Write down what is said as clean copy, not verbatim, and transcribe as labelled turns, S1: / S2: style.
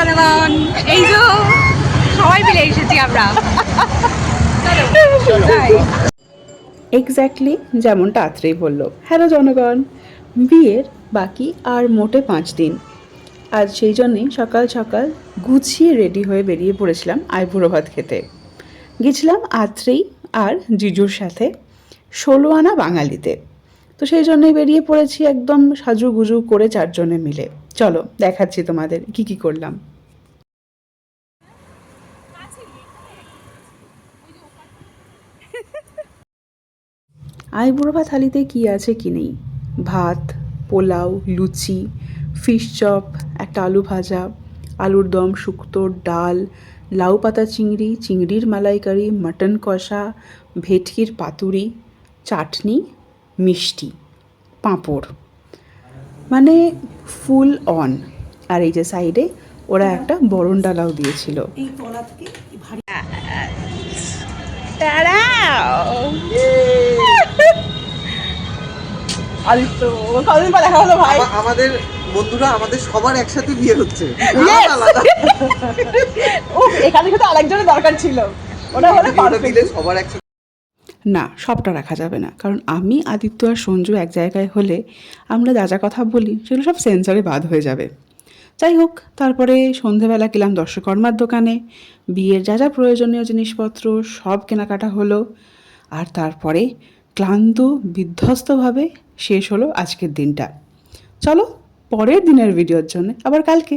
S1: জনগণ, এই যে সবাই মিলে এসেছি আমরা।
S2: এক্স্যাক্টলি যেমনটা আত্রেই বললো। হ্যালো জনগণ, বিয়ের বাকি আর মোটে 5 দিন। আজ সেই জন্যেই সকাল সকাল গুছিয়ে রেডি হয়ে বেরিয়ে পড়েছিলাম আইবুড়ো ভাত খেতে। গেছিলাম আত্রেই আর জিজুর সাথে 16 আনা বাঙালিতে। তো সেই জন্যই বেরিয়ে পড়েছি একদম সাজুগুজু করে 4 জনে মিলে। চলো দেখাচ্ছি তোমাদের কি কি করলাম। আইবুড়ো ভাত থালিতে কী আছে কি নেই, ভাত, পোলাও, লুচি, ফিশ চপ, একটা আলু ভাজা, আলুর দম, শুক্তো, ডাল, লাউ পাতা চিংড়ি, চিংড়ির মালাইকারি, মাটন কষা, ভেটকির পাতুরি, চাটনি, মিষ্টি, পাঁপড়, মানে ফুল অন। আর এই যে সাইডে ওরা একটা বরণ ডালাও দিয়েছিল।
S3: আমাদের বন্ধুরা আমাদের সবার একসাথে বিয়ে হচ্ছে।
S2: এখানে কিন্তু আরেকজনের দরকার ছিল, ওটা হলে
S3: সবার একসাথে।
S2: না, সবটা রাখা যাবে না, কারণ আমি, আদিত্য আর সঞ্জু এক জায়গায় হলে আমরা যা যা কথা বলি সেগুলো সব সেন্সরে বাদ হয়ে যাবে। যাই হোক, তারপরে সন্ধেবেলা গেলাম দর্শকর্মার দোকানে, বিয়ের যা যা প্রয়োজনীয় জিনিসপত্র সব কেনাকাটা হলো। আর তারপরে ক্লান্ত বিধ্বস্তভাবে শেষ হলো আজকের দিনটা। চলো পরের দিনের ভিডিওর জন্য আবার কালকে।